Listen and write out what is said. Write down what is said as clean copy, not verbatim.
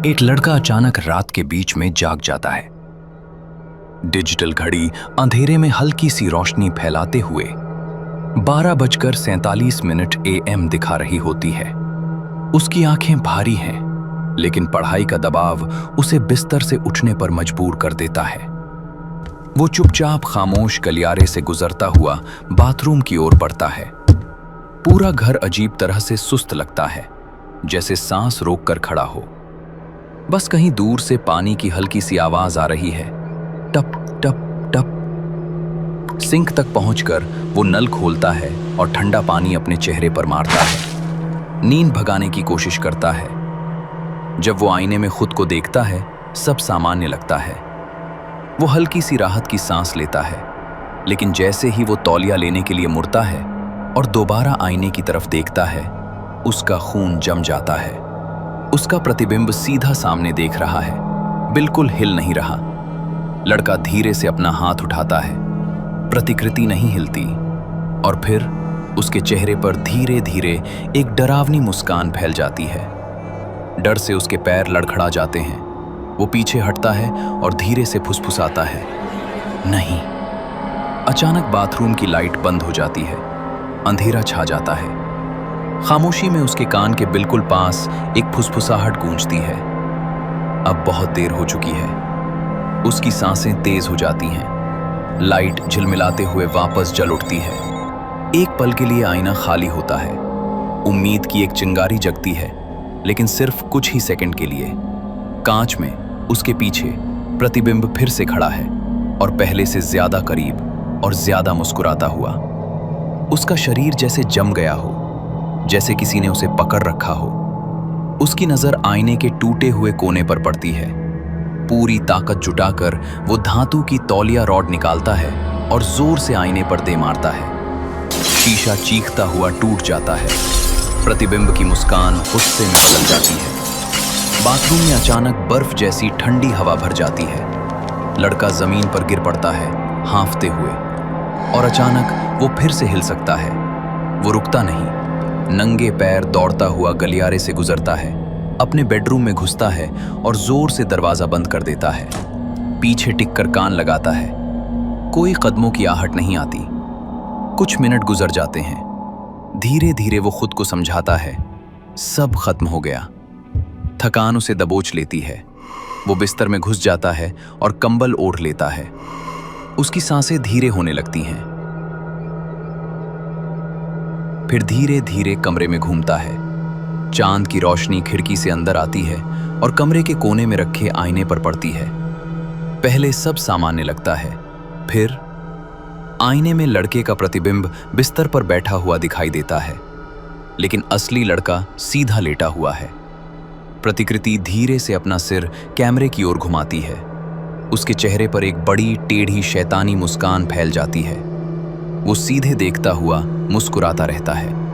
एक लड़का अचानक रात के बीच में जाग जाता है। डिजिटल घड़ी अंधेरे में हल्की सी रोशनी फैलाते हुए 12:47 AM दिखा रही होती है। उसकी आंखें भारी हैं, लेकिन पढ़ाई का दबाव उसे बिस्तर से उठने पर मजबूर कर देता है। वो चुपचाप खामोश गलियारे से गुजरता हुआ बाथरूम की ओर बढ़ता है। पूरा घर अजीब तरह से सुस्त लगता है, जैसे सांस रोककर खड़ा हो। बस कहीं दूर से पानी की हल्की सी आवाज आ रही है, टप टप टप। सिंक तक पहुंचकर वो नल खोलता है और ठंडा पानी अपने चेहरे पर मारता है। नींद भगाने की कोशिश करता है। जब वो आईने में खुद को देखता है, सब सामान्य लगता है। वो हल्की सी राहत की सांस लेता है, लेकिन जैसे ही वो तौलिया लेने के लिए मुड़ता है और दोबारा आईने की तरफ देखता है, उसका खून जम जाता है। उसका प्रतिबिंब सीधा सामने देख रहा है, बिल्कुल हिल नहीं रहा। लड़का धीरे से अपना हाथ उठाता है, प्रतिकृति नहीं हिलती, और फिर उसके चेहरे पर धीरे धीरे एक डरावनी मुस्कान फैल जाती है। डर से उसके पैर लड़खड़ा जाते हैं। वो पीछे हटता है और धीरे से फुसफुसाता है, नहीं। अचानक बाथरूम की लाइट बंद हो जाती है। अंधेरा छा जाता है। खामोशी में उसके कान के बिल्कुल पास एक फुसफुसाहट गूंजती है। अब बहुत देर हो चुकी है। उसकी सांसें तेज हो जाती हैं। लाइट झिलमिलाते हुए वापस जल उठती है। एक पल के लिए आईना खाली होता है। उम्मीद की एक चिंगारी जगती है, लेकिन सिर्फ कुछ ही सेकंड के लिए। कांच में उसके पीछे प्रतिबिंब फिर से खड़ा है, और पहले से ज्यादा करीब और ज्यादा मुस्कुराता हुआ। उसका शरीर जैसे जम गया हो, जैसे किसी ने उसे पकड़ रखा हो। उसकी नजर आईने के टूटे हुए कोने पर पड़ती है। पूरी ताकत जुटाकर वो धातु की तौलिया रॉड निकालता है और जोर से आईने पर दे मारता है। शीशा चीखता हुआ टूट जाता है। प्रतिबिंब की मुस्कान गुस्से में बदल जाती है। बाथरूम में अचानक बर्फ जैसी ठंडी हवा भर जाती है। लड़का जमीन पर गिर पड़ता है, हांफते हुए, और अचानक वो फिर से हिल सकता है। वो रुकता नहीं। नंगे पैर दौड़ता हुआ गलियारे से गुजरता है, अपने बेडरूम में घुसता है और जोर से दरवाजा बंद कर देता है। पीछे टिककर कान लगाता है। कोई कदमों की आहट नहीं आती। कुछ मिनट गुजर जाते हैं। धीरे धीरे वो खुद को समझाता है, सब खत्म हो गया। थकान उसे दबोच लेती है। वो बिस्तर में घुस जाता है और कंबल ओढ़ लेता है। उसकी सांसें धीरे होने लगती हैं। फिर धीरे धीरे कमरे में घूमता है। चांद की रोशनी खिड़की से अंदर आती है और कमरे के कोने में रखे आईने पर पड़ती है। पहले सब सामान्य लगता है। फिर आईने में लड़के का प्रतिबिंब बिस्तर पर बैठा हुआ दिखाई देता है, लेकिन असली लड़का सीधा लेटा हुआ है। प्रतिकृति धीरे से अपना सिर कैमरे की ओर घुमाती है। उसके चेहरे पर एक बड़ी टेढ़ी शैतानी मुस्कान फैल जाती है। वो सीधे देखता हुआ मुस्कुराता रहता है।